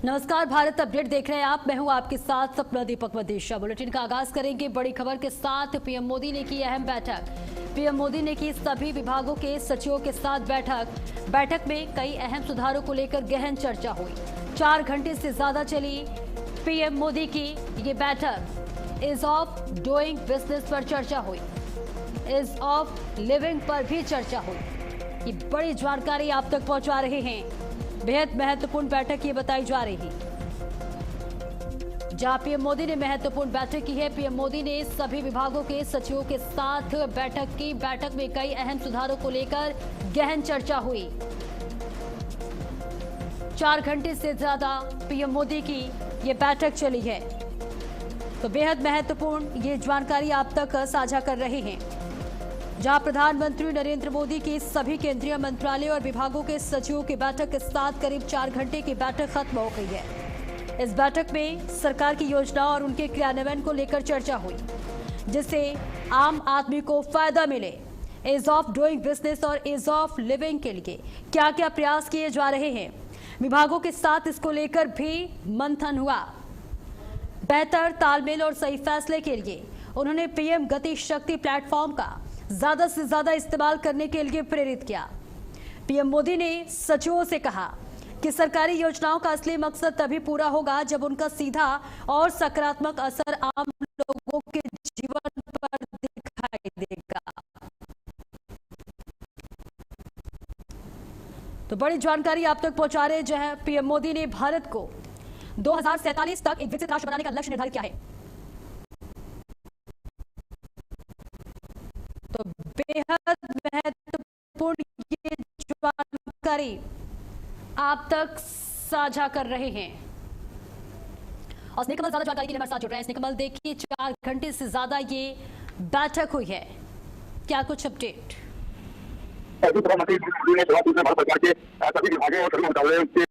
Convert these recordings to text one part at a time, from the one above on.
नमस्कार, भारत अपडेट देख रहे हैं आप। मैं हूं आपके साथ सपना दीपक मदेशा। बुलेटिन का आगाज करेंगे बड़ी खबर के साथ। पीएम मोदी ने की अहम बैठक। पीएम मोदी ने की सभी विभागों के सचिवों के साथ बैठक में कई अहम सुधारों को लेकर गहन चर्चा हुई। 4 घंटे से ज्यादा चली पीएम मोदी की ये बैठक। इज ऑफ डूइंग बिजनेस पर चर्चा हुई, इज ऑफ लिविंग पर भी चर्चा हुई। ये बड़ी जानकारी आप तक पहुंचा रहे हैं। बेहद महत्वपूर्ण बैठक ये बताई जा रही है, जहां पीएम मोदी ने महत्वपूर्ण बैठक की है। पीएम मोदी ने सभी विभागों के सचिवों के साथ बैठक की। बैठक में कई अहम सुधारों को लेकर गहन चर्चा हुई। 4 घंटे से ज्यादा पीएम मोदी की ये बैठक चली है, तो बेहद महत्वपूर्ण ये जानकारी आप तक साझा कर रहे हैं, जहां प्रधानमंत्री नरेंद्र मोदी की सभी केंद्रीय मंत्रालय और विभागों के सचिवों की बैठक के साथ करीब 4 घंटे की बैठक खत्म हो गई है। इस बैठक में सरकार की योजना और उनके क्रियान्वयन को लेकर चर्चा हुई, जिससे आम आदमी को फायदा मिले। इज ऑफ डूइंग बिजनेस और इज ऑफ लिविंग के लिए क्या क्या प्रयास किए जा रहे हैं, विभागों के साथ इसको लेकर भी मंथन हुआ। बेहतर तालमेल और सही फैसले के लिए उन्होंने पीएम गति शक्ति प्लेटफॉर्म का ज्यादा से ज्यादा इस्तेमाल करने के लिए प्रेरित किया। पीएम मोदी ने सचिवों से कहा कि सरकारी योजनाओं का असली मकसद तभी पूरा होगा जब उनका सीधा और सकारात्मक असर आम लोगों के जीवन पर दिखाई देगा। तो बड़ी जानकारी आप तक पहुंचा रहे हैं, जहां पीएम मोदी ने भारत को 2047 तक एक विकसित राष्ट्र बनाने का लक्ष्य निर्धारित किया है। तो बेहद महत्वपूर्ण ये जानकारी आप तक साझा कर रहे हैं। और स्नेहकमल ज्यादा जानकारी के लिए हमारे साथ जुड़ रहे हैं। स्नेहकमल, देखिए 4 घंटे से ज्यादा ये बैठक हुई है, क्या कुछ अपडेट? प्रधानमंत्री मोदी ने भारत सरकार के सभी विभागों और सभी मंत्रालयों के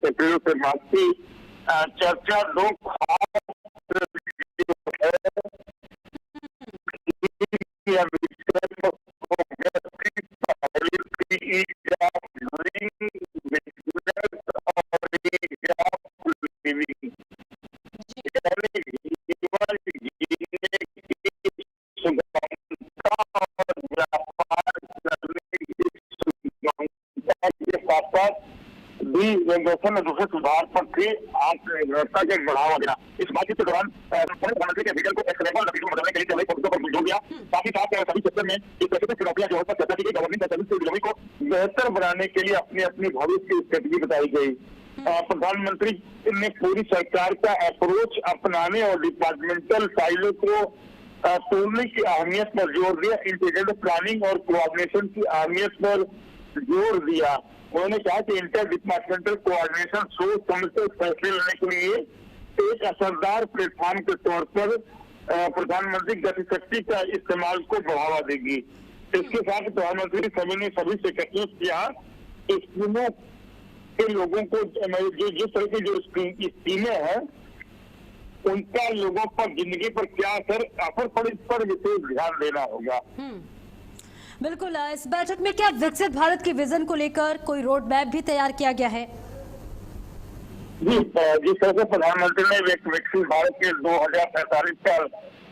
सचिवों से बात की। चर्चा 2 खास में दूसरे सुधार पर थे आत्मनिर्भरता के बढ़ावा देना। इस बातचीत के दौरान प्रधानमंत्री के विजन को एक्सेलेबल नतीजों में बदलने के लिए चल रही कोशिशों पर जोर दिया। साथ ही साथ सभी सेक्टर में एक प्रसिद्ध चुनौतियां जो है चर्चा की गई। गवर्निंग सर्विस की डिलीवरी को बेहतर बनाने के लिए अपनी अपनी भविष्य की स्ट्रेटेजी बताई गई। प्रधानमंत्री ने पूरी सरकार का अप्रोच अपनाने और डिपार्टमेंटल साइलो को तोड़ने की अहमियत पर जोर दिया। इंटीग्रेटेड प्लानिंग और कोऑर्डिनेशन की अहमियत पर जोर दिया। उन्होंने कहा कि इंटर डिपार्टमेंटल कोऑर्डिनेशन सोच समझकर फैसले लेने के लिए एक असरदार प्लेटफॉर्म के तौर पर प्रधानमंत्री गति शक्ति का इस्तेमाल को बढ़ावा देगी। इसके साथ प्रधानमंत्री सभी से कहते किया स्कीमों के लोगों को जो जिस तरह की जो स्कीमें हैं उनका लोगों पर जिंदगी पर क्या असर पड़े, इस पर विशेष ध्यान देना होगा। बिल्कुल। इस बैठक में क्या विकसित भारत के विजन को लेकर कोई रोड मैप भी तैयार किया गया है? जी, जिस तरह से प्रधानमंत्री ने विकसित भारत के 2045 का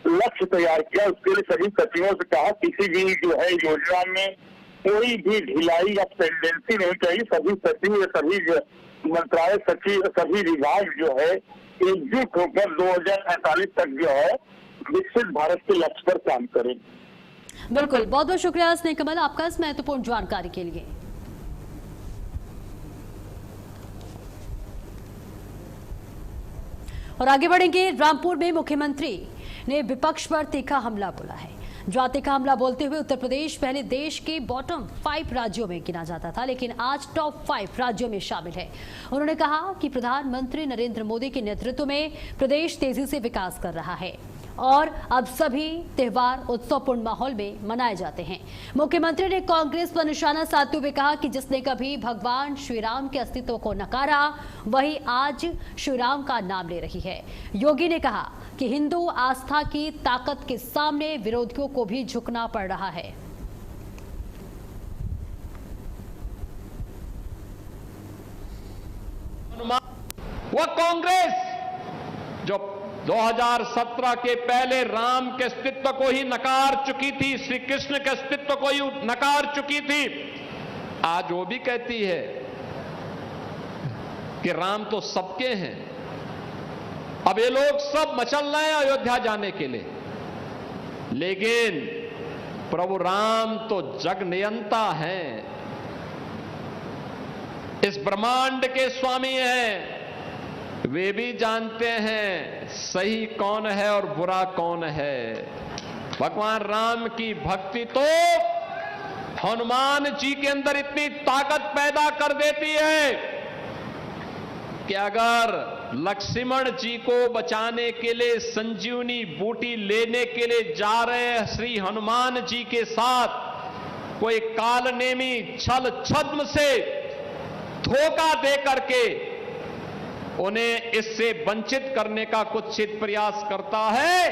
लक्ष्य तैयार किया, उसके लिए सभी सचिवों से कहा किसी भी जो है योजना में कोई भी ढिलाई या पेंडेंसी नहीं चाहिए। सभी सचिव या सभी मंत्रालय सचिव सभी विभाग जो है एकजुट होकर 2048 तक जो है विकसित भारत के लक्ष्य पर काम करें। बिल्कुल, बहुत बहुत शुक्रिया स्नेहकमल आपका इस महत्वपूर्ण जानकारी के लिए। और आगे बढ़ेंगे। रामपुर में मुख्यमंत्री ने विपक्ष पर तीखा हमला बोला है। जो तीखा हमला बोलते हुए उत्तर प्रदेश पहले देश के बॉटम 5 राज्यों में गिना जाता था, लेकिन आज टॉप 5 राज्यों में शामिल है। उन्होंने कहा कि प्रधानमंत्री नरेंद्र मोदी के नेतृत्व में प्रदेश तेजी से विकास कर रहा है और अब सभी त्योहार उत्सवपूर्ण माहौल में मनाए जाते हैं। मुख्यमंत्री ने कांग्रेस पर निशाना साधते हुए कहा कि जिसने कभी भगवान श्री राम के अस्तित्व को नकारा, वही आज श्री राम का नाम ले रही है। योगी ने कहा कि हिंदू आस्था की ताकत के सामने विरोधियों को भी झुकना पड़ रहा है। वह कांग्रेस जो 2017 के पहले राम के अस्तित्व को ही नकार चुकी थी, श्री कृष्ण के अस्तित्व को ही नकार चुकी थी, आज वो भी कहती है कि राम तो सबके हैं। अब ये लोग सब मचल रहे हैं अयोध्या जाने के लिए, लेकिन प्रभु राम तो जग नियंता हैं, इस ब्रह्मांड के स्वामी हैं। वे भी जानते हैं सही कौन है और बुरा कौन है। भगवान राम की भक्ति तो हनुमान जी के अंदर इतनी ताकत पैदा कर देती है कि अगर लक्ष्मण जी को बचाने के लिए संजीवनी बूटी लेने के लिए जा रहे श्री हनुमान जी के साथ कोई कालनेमी छल छद्म से धोखा दे करके उन्हें इससे वंचित करने का कुत्सित प्रयास करता है,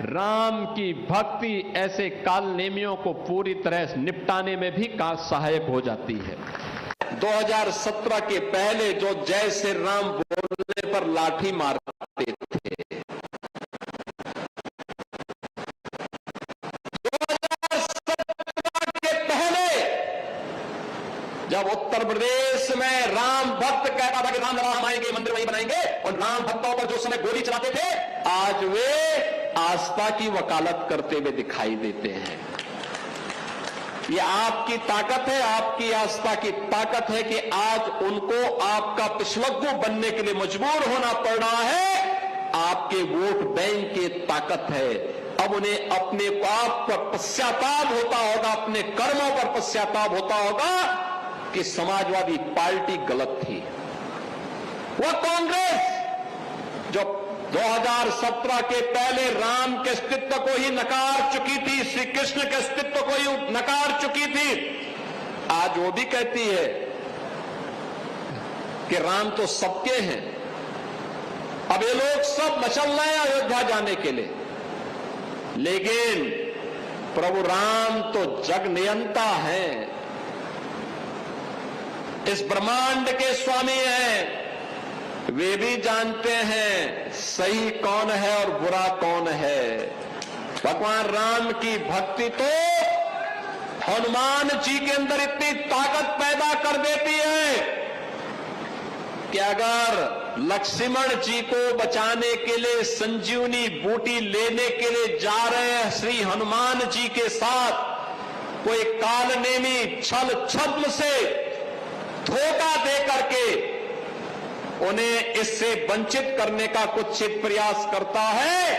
राम की भक्ति ऐसे कालनेमियों को पूरी तरह निपटाने में भी सहायक हो जाती है। 2017 के पहले जो जय श्री राम बोलने पर लाठी मारते थे, 2017 के पहले जब उत्तर प्रदेश में राम भक्त कहता था कि राम आएंगे, मंदिर वहीं बनाएंगे, और राम भक्तों पर जो समय गोली चलाते थे, आज वे आस्था की वकालत करते हुए दिखाई देते हैं। ये आपकी ताकत है, आपकी आस्था की ताकत है कि आज उनको आपका पिछवग्गू बनने के लिए मजबूर होना पड़ रहा है। आपके वोट बैंक की ताकत है। अब उन्हें अपने आप पर पश्चाताप होता होगा, अपने कर्मों पर पश्चाताप होता होगा कि समाजवादी पार्टी गलत थी। वह कांग्रेस जो 2017 के पहले राम के अस्तित्व को ही नकार चुकी थी, श्री कृष्ण के अस्तित्व को ही नकार चुकी थी, आज वो भी कहती है कि राम तो सबके हैं। अब ये लोग सब मचल रहे हैं अयोध्या जाने के लिए, लेकिन प्रभु राम तो जग नियंता हैं, इस ब्रह्मांड के स्वामी हैं। वे भी जानते हैं सही कौन है और बुरा कौन है। भगवान राम की भक्ति तो हनुमान जी के अंदर इतनी ताकत पैदा कर देती है कि अगर लक्ष्मण जी को बचाने के लिए संजीवनी बूटी लेने के लिए जा रहे हैं श्री हनुमान जी के साथ कोई कालनेमी छल छद्म से धोखा दे करके उन्हें इससे वंचित करने का कुत्सित प्रयास करता है,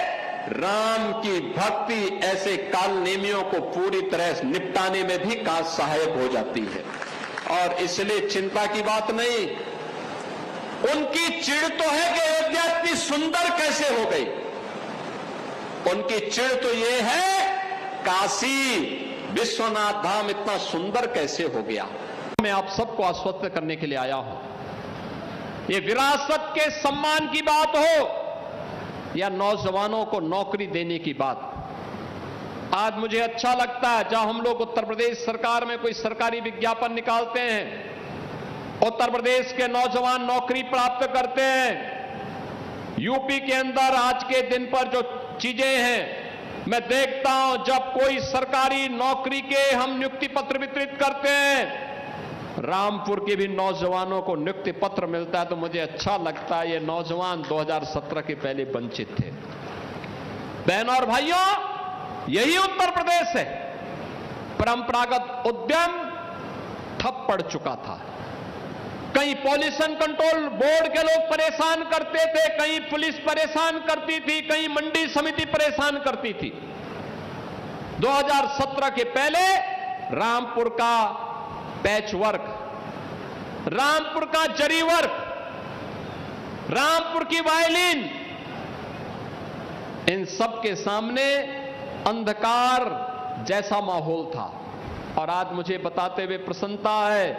राम की भक्ति ऐसे कालनेमियों को पूरी तरह निपटाने में भी सहायक हो जाती है। और इसलिए चिंता की बात नहीं, उनकी चिढ़ तो है कि अयोध्या इतनी सुंदर कैसे हो गई, उनकी चिढ़ तो ये है काशी विश्वनाथ धाम इतना सुंदर कैसे हो गया। मैं आप सबको आश्वस्त करने के लिए आया हूं, ये विरासत के सम्मान की बात हो या नौजवानों को नौकरी देने की बात, आज मुझे अच्छा लगता है जब हम लोग उत्तर प्रदेश सरकार में कोई सरकारी विज्ञापन निकालते हैं, उत्तर प्रदेश के नौजवान नौकरी प्राप्त करते हैं। यूपी के अंदर आज के दिन पर जो चीजें हैं मैं देखता हूं, जब कोई सरकारी नौकरी के हम नियुक्ति पत्र वितरित करते हैं, रामपुर के भी नौजवानों को नियुक्ति पत्र मिलता है तो मुझे अच्छा लगता है। ये नौजवान 2017 के पहले वंचित थे। बहनों और भाइयों, यही उत्तर प्रदेश है। परंपरागत उद्यम ठप पड़ चुका था, कहीं पॉल्यूशन कंट्रोल बोर्ड के लोग परेशान करते थे, कहीं पुलिस परेशान करती थी, कहीं मंडी समिति परेशान करती थी। 2017 के पहले रामपुर का पैच वर्क, रामपुर का जरी वर्क, रामपुर की वायलिन, इन सब के सामने अंधकार जैसा माहौल था। और आज मुझे बताते हुए प्रसन्नता है,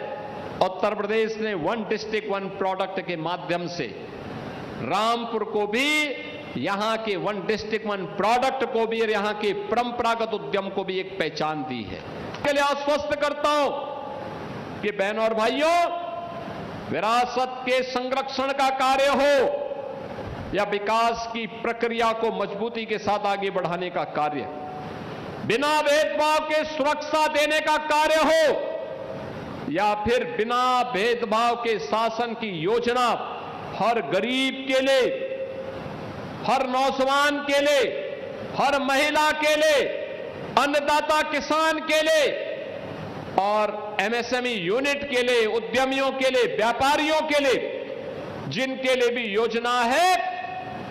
उत्तर प्रदेश ने वन डिस्ट्रिक्ट वन प्रोडक्ट के माध्यम से रामपुर को भी, यहां के वन डिस्ट्रिक्ट वन प्रोडक्ट को भी और यहां के परंपरागत उद्यम को भी एक पहचान दी है। इसके लिए आश्वस्त करता हूं कि बहनों और भाइयों, विरासत के संरक्षण का कार्य हो या विकास की प्रक्रिया को मजबूती के साथ आगे बढ़ाने का कार्य, बिना भेदभाव के सुरक्षा देने का कार्य हो या फिर बिना भेदभाव के शासन की योजना हर गरीब के लिए, हर नौजवान के लिए, हर महिला के लिए, अन्नदाता किसान के लिए और एमएसएमई यूनिट के लिए, उद्यमियों के लिए, व्यापारियों के लिए, जिनके लिए भी योजना है,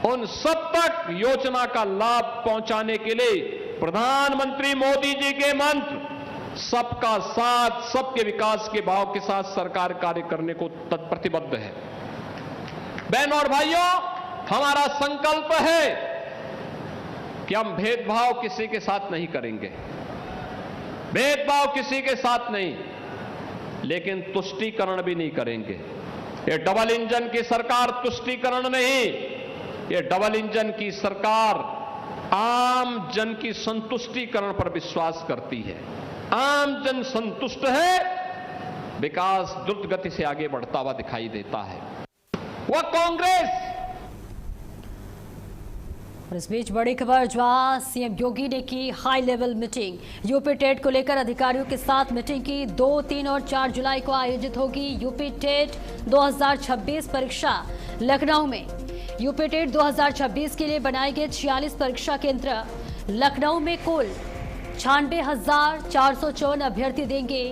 उन सब तक योजना का लाभ पहुंचाने के लिए प्रधानमंत्री मोदी जी के मंत्र सबका साथ, सबके विकास के भाव के साथ सरकार कार्य करने को प्रतिबद्ध है। बहनों और भाइयों, हमारा संकल्प है कि हम भेदभाव किसी के साथ नहीं करेंगे, भेदभाव किसी के साथ नहीं, लेकिन तुष्टीकरण भी नहीं करेंगे। ये डबल इंजन की सरकार तुष्टीकरण नहीं, ये डबल इंजन की सरकार आम जन की संतुष्टीकरण पर विश्वास करती है। आम जन संतुष्ट है, विकास द्रुत गति से आगे बढ़ता हुआ दिखाई देता है। वह कांग्रेस। और इस बीच बड़ी खबर, जहां सीएम योगी ने की high level meeting. UP TET को लेकर अधिकारियों के साथ मीटिंग की। 2, 3 और 4 जुलाई को आयोजित होगी यूपी टेट 2026 परीक्षा लखनऊ में। यूपी टेट 2026 के लिए बनाए गए 46 परीक्षा केंद्र लखनऊ में कुल 96,454 अभ्यर्थी देंगे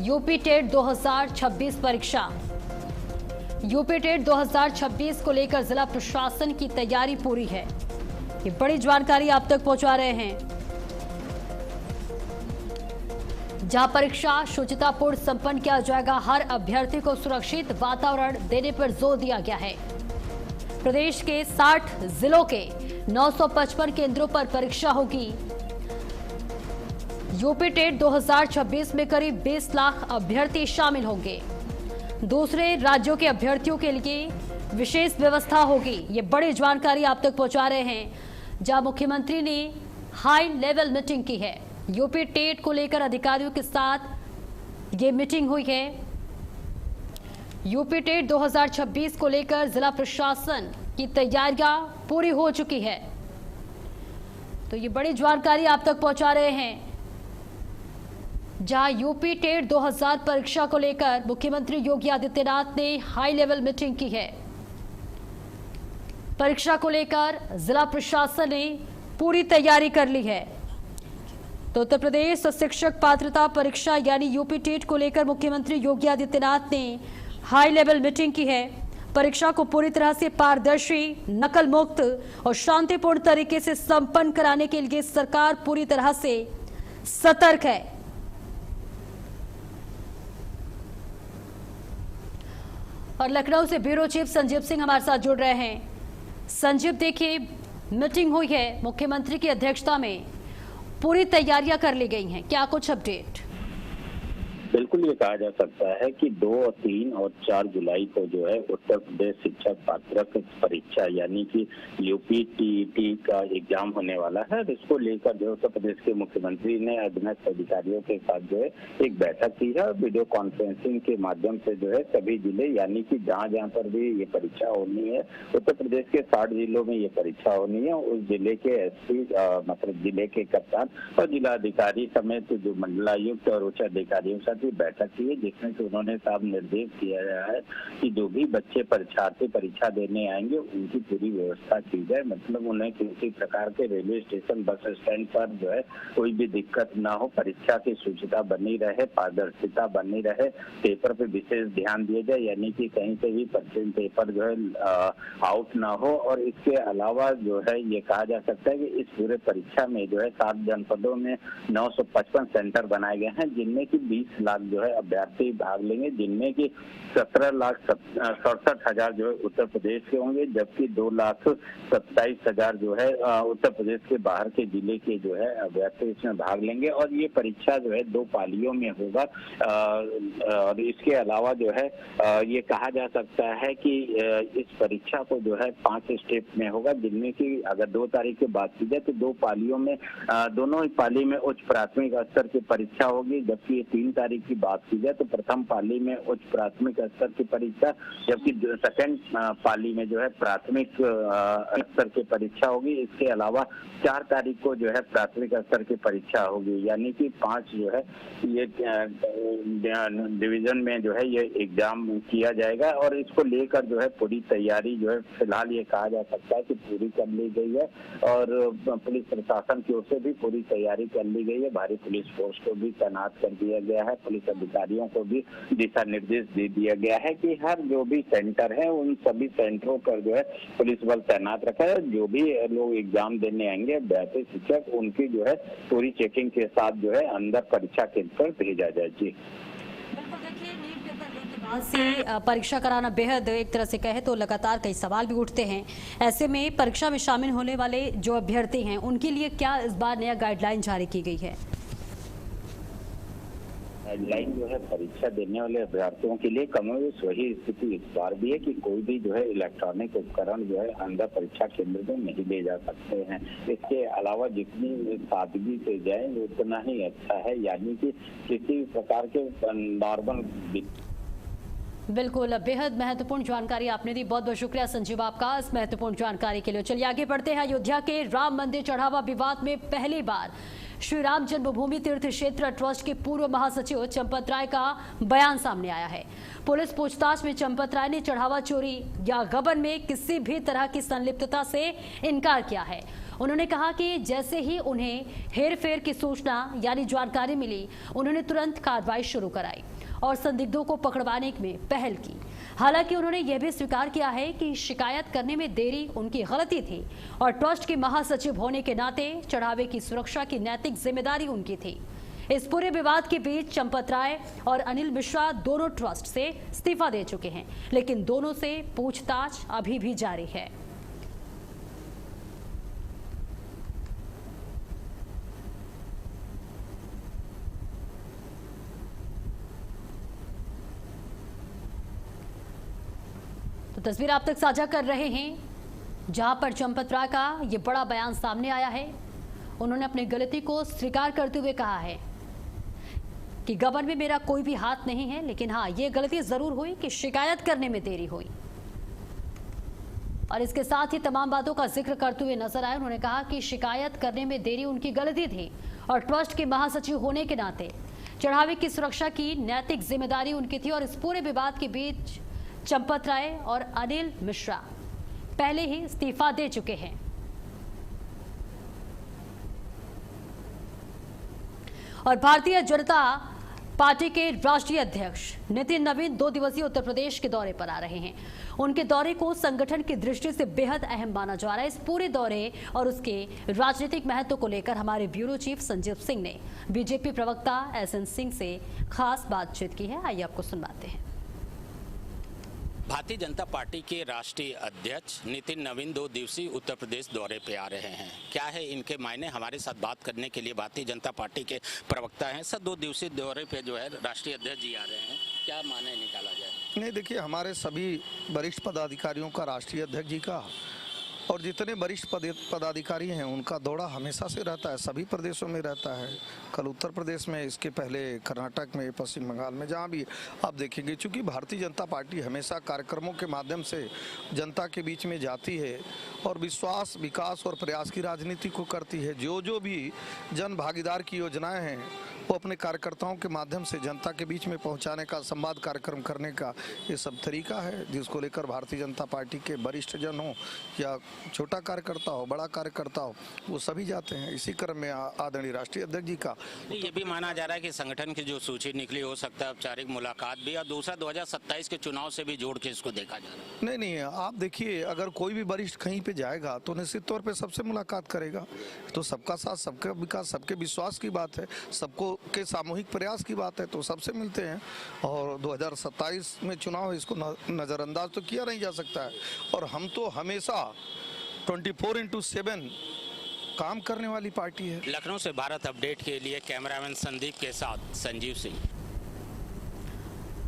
यूपी टेट 2026 परीक्षा। यूपी टेट 2026 को लेकर जिला प्रशासन की तैयारी पूरी है। ये बड़ी जानकारी आप तक पहुंचा रहे हैं, जहां परीक्षा शुचितापूर्ण संपन्न किया जाएगा। हर अभ्यर्थी को सुरक्षित वातावरण देने पर जोर दिया गया है। प्रदेश के 60 जिलों के 955 केंद्रों पर परीक्षा होगी। यूपी टेट 2026 में करीब 20 लाख अभ्यर्थी शामिल होंगे। दूसरे राज्यों के अभ्यर्थियों के लिए विशेष व्यवस्था होगी। ये बड़ी जानकारी आप तक पहुंचा रहे हैं, जहां मुख्यमंत्री ने हाई लेवल मीटिंग की है। यूपी टेट को लेकर अधिकारियों के साथ ये मीटिंग हुई है। यूपी टेट 2026 को लेकर जिला प्रशासन की तैयारियां पूरी हो चुकी है। तो ये बड़ी जानकारी आप तक पहुंचा रहे हैं, जहां यूपी टेट 2000 परीक्षा को लेकर मुख्यमंत्री योगी आदित्यनाथ ने हाई लेवल मीटिंग की है। परीक्षा को लेकर जिला प्रशासन ने पूरी तैयारी कर ली है। तो उत्तर प्रदेश शिक्षक पात्रता परीक्षा यानी यूपी टेट को लेकर मुख्यमंत्री योगी आदित्यनाथ ने हाई लेवल मीटिंग की है। परीक्षा को पूरी तरह से पारदर्शी, नकल मुक्त और शांतिपूर्ण तरीके से संपन्न कराने के लिए सरकार पूरी तरह से सतर्क है। और लखनऊ से ब्यूरो चीफ संजीव सिंह हमारे साथ जुड़ रहे हैं। संजीव, देखिए मीटिंग हुई है, मुख्यमंत्री की अध्यक्षता में पूरी तैयारियां कर ली गई हैं, क्या कुछ अपडेट? बिल्कुल ये कहा जा सकता है कि 2, 3 और 4 जुलाई को जो है उत्तर प्रदेश शिक्षक पात्रता परीक्षा यानी कि यूपी टीईटी का एग्जाम होने वाला है। इसको लेकर जो उत्तर प्रदेश के मुख्यमंत्री ने अधीनस्थ अधिकारियों के साथ जो है एक बैठक की है। वीडियो कॉन्फ्रेंसिंग के माध्यम से जो है सभी जिले यानी कि जहाँ जहाँ पर भी ये परीक्षा होनी है, उत्तर प्रदेश के 60 जिलों में ये परीक्षा होनी है, उस जिले के एसपी मतलब जिले के कप्तान और जिलाधिकारी समेत जो मंडलायुक्त और उच्च अधिकारियों के साथ बैठक की है, जिसमें कि उन्होंने साफ निर्देश किया गया है कि जो भी बच्चे परीक्षार्थी परीक्षा देने आएंगे उनकी पूरी व्यवस्था की जाए। मतलब उन्हें किसी प्रकार के रेलवे स्टेशन, बस स्टैंड पर जो है कोई भी दिक्कत ना हो, परीक्षा की शुचिता बनी रहे, पारदर्शिता बनी रहे, पेपर पे विशेष ध्यान दिया जाए, यानी कि कहीं से भी पेपर जो है आउट ना हो। और इसके अलावा जो है ये कहा जा सकता है कि इस पूरे परीक्षा में जो है 7 जनपदों में 955 सेंटर बनाए गए हैं, जिनमें की 20 लाख जो है अभ्यर्थी भाग लेंगे, जिनमें की 17,67,000 जो है उत्तर प्रदेश के होंगे, जबकि 2,27,000 जो है उत्तर प्रदेश के बाहर के जिले के जो है अभ्यर्थी इसमें भाग लेंगे। और ये परीक्षा जो है 2 पालियों में होगा। और इसके अलावा जो है ये कहा जा सकता है कि इस परीक्षा को जो है 5 स्टेप में होगा, जिनमें की अगर 2 तारीख की बात की जाए तो 2 पालियों में दोनों ही पाली में उच्च प्राथमिक स्तर की परीक्षा होगी, जबकि 3 तारीख की बात की जाए तो प्रथम पाली में उच्च प्राथमिक स्तर की परीक्षा, जबकि सेकंड पाली में जो है प्राथमिक स्तर की परीक्षा होगी। इसके अलावा 4 तारीख को जो है प्राथमिक स्तर की परीक्षा होगी, यानी कि 5 जो है ये डिवीजन में जो है ये एग्जाम किया जाएगा। और इसको लेकर जो है पूरी तैयारी जो है फिलहाल ये कहा जा सकता है कि पूरी कर ली गई है और पुलिस प्रशासन की ओर से भी पूरी तैयारी कर ली गई है। भारी पुलिस फोर्स को भी तैनात कर दिया गया है। पुलिस अधिकारियों को भी दिशा निर्देश दे दिया गया है कि हर जो भी सेंटर है उन सभी सेंटरों पर जो है पुलिस बल तैनात रखा है। जो भी लोग एग्जाम देने आएंगे अभ्यर्थी शिक्षक, उनकी जो है पूरी चेकिंग के साथ जो है अंदर परीक्षा केंद्र पर भेजा जाए। जी बिल्कुल, देखिए नीट पेपर लीक के बाद से परीक्षा कराना बेहद एक तरह से कहे तो लगातार कई सवाल भी उठते हैं। ऐसे में परीक्षा में शामिल होने वाले जो अभ्यर्थी हैं उनके लिए क्या इस बार नया गाइडलाइन जारी की गई है? गाइडलाइन जो है परीक्षा देने वाले अभ्यर्थियों के लिए कमोबेश वही स्थिति इस बार भी है कि कोई भी जो है इलेक्ट्रॉनिक उपकरण जो है अंदर परीक्षा केंद्र में नहीं ले जा सकते हैं। इसके अलावा जितनी सादगी से जाए उतना ही अच्छा है, यानी कि किसी प्रकार के नॉर्मल। बिल्कुल, बेहद महत्वपूर्ण जानकारी आपने दी। बहुत बहुत शुक्रिया संजीव आपका इस महत्वपूर्ण जानकारी के लिए। चलिए आगे बढ़ते हैं। अयोध्या के राम मंदिर चढ़ावा विवाद में पहली बार श्री राम जन्मभूमि तीर्थ क्षेत्र ट्रस्ट के पूर्व महासचिव चंपत राय का बयान सामने आया है। पुलिस पूछताछ में चंपत राय ने चढ़ावा चोरी या गबन में किसी भी तरह की संलिप्तता से इनकार किया है। उन्होंने कहा कि जैसे ही उन्हें हेरफेर की सूचना यानी जानकारी मिली, उन्होंने तुरंत कार्रवाई शुरू कराई और संदिग्धों को पकड़वाने में पहल की। हालांकि उन्होंने यह भी स्वीकार किया है कि शिकायत करने में देरी उनकी गलती थी और ट्रस्ट के महासचिव होने के नाते चढ़ावे की सुरक्षा की नैतिक जिम्मेदारी उनकी थी। इस पूरे विवाद के बीच चंपत राय और अनिल मिश्रा दोनों ट्रस्ट से इस्तीफा दे चुके हैं, लेकिन दोनों से पूछताछ अभी भी जारी है। तो तस्वीर आप तक साझा कर रहे हैं, जहां पर चंपत राय का ये बड़ा बयान सामने आया है। उन्होंने अपनी गलती को स्वीकार करते हुए कहा है कि गबन में मेरा कोई भी हाथ नहीं है, लेकिन हाँ, ये गलती जरूर हुई कि शिकायत करने में देरी हुई। और इसके साथ ही तमाम बातों का जिक्र करते हुए नजर आए। उन्होंने कहा कि शिकायत करने में देरी उनकी गलती थी और ट्रस्ट के महासचिव होने के नाते चढ़ावे की सुरक्षा की नैतिक जिम्मेदारी उनकी थी। और इस पूरे विवाद के बीच चंपत राय और अनिल मिश्रा पहले ही इस्तीफा दे चुके हैं। और भारतीय जनता पार्टी के राष्ट्रीय अध्यक्ष नितिन नवीन 2 दिवसीय उत्तर प्रदेश के दौरे पर आ रहे हैं। उनके दौरे को संगठन की दृष्टि से बेहद अहम माना जा रहा है। इस पूरे दौरे और उसके राजनीतिक महत्व को लेकर हमारे ब्यूरो चीफ संजीव सिंह ने बीजेपी प्रवक्ता एसएन सिंह से खास बातचीत की है। आइए आपको सुनवाते हैं। भारतीय जनता पार्टी के राष्ट्रीय अध्यक्ष नितिन नवीन 2 दिवसीय उत्तर प्रदेश दौरे पे आ रहे हैं। क्या है इनके मायने, हमारे साथ बात करने के लिए भारतीय जनता पार्टी के प्रवक्ता हैं। सर, 2 दिवसीय दौरे पे जो है राष्ट्रीय अध्यक्ष जी आ रहे हैं, क्या मायने निकाला जाए? नहीं, देखिए, हमारे सभी वरिष्ठ पदाधिकारियों का, राष्ट्रीय अध्यक्ष जी का और जितने वरिष्ठ पदाधिकारी हैं उनका दौरा हमेशा से रहता है, सभी प्रदेशों में रहता है। कल उत्तर प्रदेश में, इसके पहले कर्नाटक में, पश्चिम बंगाल में, जहाँ भी आप देखेंगे। चूँकि भारतीय जनता पार्टी हमेशा कार्यक्रमों के माध्यम से जनता के बीच में जाती है और विश्वास, विकास और प्रयास की राजनीति को करती है। जो भी जन भागीदार की योजनाएं हैं वो अपने कार्यकर्ताओं के माध्यम से जनता के बीच में पहुंचाने का, संवाद कार्यक्रम करने का ये सब तरीका है, जिसको लेकर भारतीय जनता पार्टी के वरिष्ठ जन हो या छोटा कार्यकर्ता हो, बड़ा कार्यकर्ता हो, वो सभी जाते हैं। इसी क्रम में आदरणीय राष्ट्रीय अध्यक्ष जी का ये भी माना जा रहा है कि संगठन की जो सूची निकली हो सकता है औपचारिक मुलाकात भी, और दूसरा 2027 के चुनाव से भी जोड़ के इसको देखा जा रहा है। नहीं, आप देखिए, अगर कोई भी वरिष्ठ कहीं पे जाएगा तो निश्चित तौर पे सबसे मुलाकात करेगा। तो सबका साथ, सबका विकास, सबके विश्वास की बात है, सबको के सामूहिक प्रयास की बात है, तो सबसे मिलते हैं। और 2027 में चुनाव है, इसको नज़रअंदाज तो किया नहीं जा सकता है। और हम तो हमेशा 24/7 काम करने वाली पार्टी है। लखनऊ से भारत अपडेट के लिए कैमरामैन संदीप के साथ संजीव सिंह।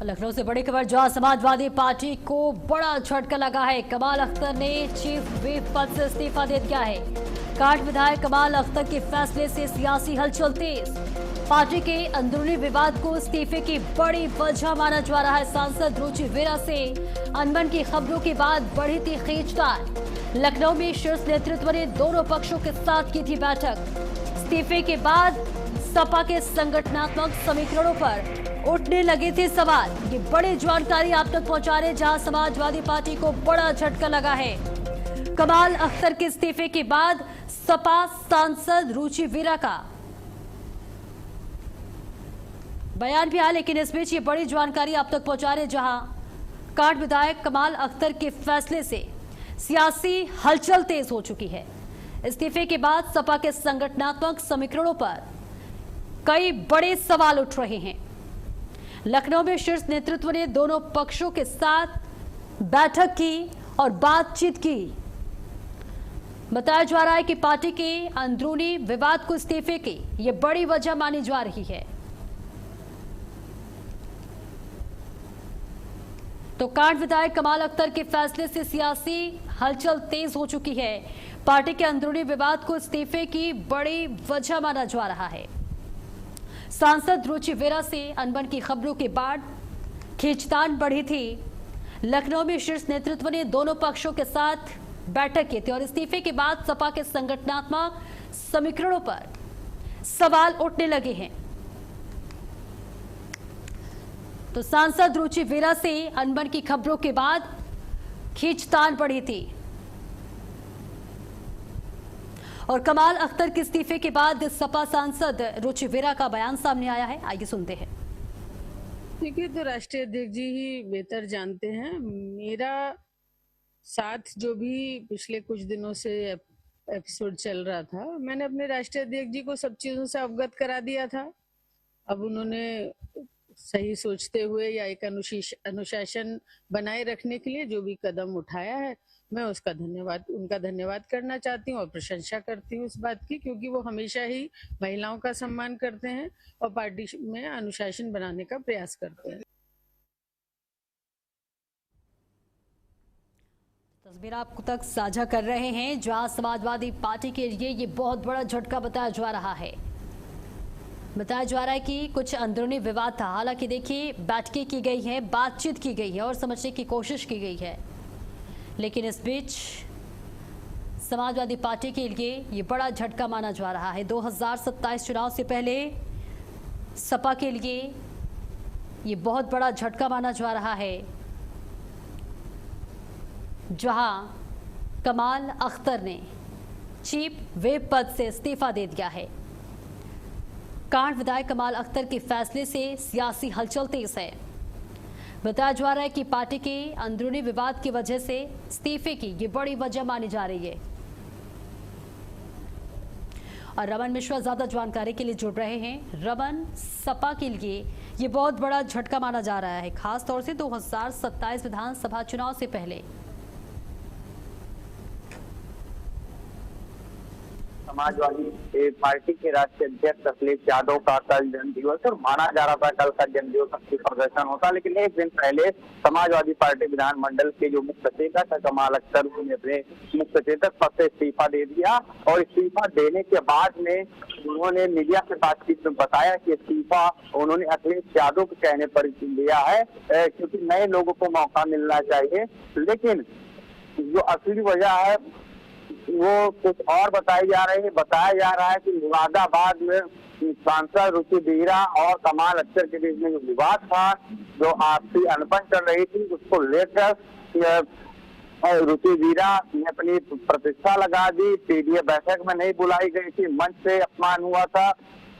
लखनऊ से बड़ी खबर, जहां समाजवादी पार्टी को बड़ा झटका लगा है। कमाल अख्तर ने चीफ व्हिप पद से इस्तीफा दे दिया है। कांठ विधायक कमाल अख्तर के फैसले से सियासी हलचल तेज। पार्टी के अंदरूनी विवाद को इस्तीफे की बड़ी वजह माना जा रहा है। सांसद रुचि वीरा से अनबन की खबरों के बाद बढ़ी थी खींचतान। लखनऊ में शीर्ष नेतृत्व ने दोनों पक्षों के साथ की थी बैठक। इस्तीफे के बाद सपा के संगठनात्मक समीकरणों पर उठने लगे थे सवाल। ये बड़ी जानकारी आप तक पहुंचा रहे, जहां समाजवादी पार्टी को बड़ा झटका लगा है। कमाल अख्तर के इस्तीफे के बाद सपा सांसद रुचि वीरा का बयान भी आया, लेकिन इस बीच ये बड़ी जानकारी आप तक पहुंचा रहे, जहां कांड विधायक कमाल अख्तर के फैसले से सियासी हलचल तेज हो चुकी है। इस्तीफे के बाद सपा के संगठनात्मक समीकरणों पर कई बड़े सवाल उठ रहे हैं। लखनऊ में शीर्ष नेतृत्व ने दोनों पक्षों के साथ बैठक की और बातचीत की। बताया जा रहा है कि पार्टी के अंदरूनी विवाद को इस्तीफे की ये बड़ी वजह मानी जा रही है। तो कांड विधायक कमाल अख्तर के फैसले से सियासी हलचल तेज हो चुकी है। पार्टी के अंदरूनी विवाद को इस्तीफे की बड़ी वजह माना जा रहा है। सांसद रुचि वीरा से अनबन की खबरों के बाद खींचतान बढ़ी थी। लखनऊ में शीर्ष नेतृत्व ने दोनों पक्षों के साथ बैठक की थी और इस्तीफे के बाद सपा के संगठनात्मक समीकरणों पर सवाल उठने लगे हैं। तो सांसद रुचि वीरा से अनबन की खबरों के बाद खींचतान बढ़ी थी और कमाल अख्तर के इस्तीफे के बाद सपा सांसद रुचि वीरा का बयान सामने आया है। आइए सुनते हैं। देखिए, तो राष्ट्रीय अध्यक्ष जी ही बेहतर जानते हैं। मेरा साथ जो भी पिछले कुछ दिनों से एपिसोड चल रहा था, मैंने अपने राष्ट्रीय अध्यक्ष जी को सब चीजों से अवगत करा दिया था। अब उन्होंने सही सोचते हुए या एक अनुशासन बनाए रखने के लिए जो भी कदम उठाया है, मैं उनका धन्यवाद करना चाहती हूँ और प्रशंसा करती हूँ इस बात की, क्योंकि वो हमेशा ही महिलाओं का सम्मान करते हैं और पार्टी में अनुशासन बनाने का प्रयास करते हैं। तस्वीर आपको तक साझा कर रहे हैं, जहां समाजवादी पार्टी के लिए ये बहुत बड़ा झटका बताया जा रहा है। बताया जा रहा है कि कुछ अंदरूनी विवाद था। हालांकि देखिए, बैठकें की गई है, बातचीत की गई है और समझने की कोशिश की गई है, लेकिन इस बीच समाजवादी पार्टी के लिए ये बड़ा झटका माना जा रहा है। 2027 चुनाव से पहले सपा के लिए ये बहुत बड़ा झटका माना जा रहा है, जहां कमाल अख्तर ने चीफ व्हिप पद से इस्तीफा दे दिया है। कांड विधायक कमाल अख्तर के फैसले से सियासी हलचल तेज है। बताया जा रहा है कि पार्टी के अंदरूनी विवाद की वजह से इस्तीफे की ये बड़ी वजह मानी जा रही है। और रमन मिश्रा ज्यादा जानकारी के लिए जुड़ रहे हैं। रमन, सपा के लिए ये बहुत बड़ा झटका माना जा रहा है, खास तौर से 2027 विधानसभा चुनाव से पहले। समाजवादी पार्टी के राष्ट्रीय अध्यक्ष अखिलेश यादव का कल जन्मदिवस और माना जा रहा था कल का जन्मदिवस अस्थि प्रदर्शन होता, लेकिन एक दिन पहले समाजवादी पार्टी विधानमंडल के जो मुख्य सचेतक है कमाल अख्तर ने अपने मुख्य सचेतक पद से इस्तीफा दे दिया और इस्तीफा देने के बाद में उन्होंने मीडिया से बातचीत में बताया कि इस्तीफा उन्होंने अखिलेश यादव के कहने पर दिया है, क्योंकि नए लोगों को मौका मिलना चाहिए। लेकिन जो असली वजह है वो कुछ और बताया जा रहा है कि मुरादाबाद में सांसद रुचि वीरा और कमाल अख्तर के बीच में जो विवाद था, जो आपसी अनबन चल रही थी, उसको लेकर रुचि वीरा ने अपनी प्रतिष्ठा लगा दी। पीडीए बैठक में नहीं बुलाई गई थी, मंच से अपमान हुआ था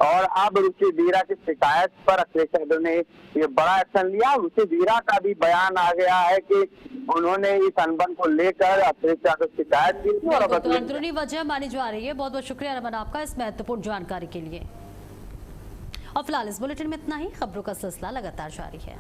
और अब रुचि वीरा की शिकायत पर अखिलेश यादव ने ये बड़ा एक्शन लिया। रुचि वीरा का भी बयान आ गया है कि उन्होंने इस अनबन को लेकर अखिलेश यादव शिकायत की थी और तो अंदरूनी वजह मानी जा रही है। बहुत बहुत शुक्रिया रमन आपका इस महत्वपूर्ण जानकारी के लिए। और फिलहाल इस बुलेटिन में इतना ही। खबरों का सिलसिला लगातार जारी है।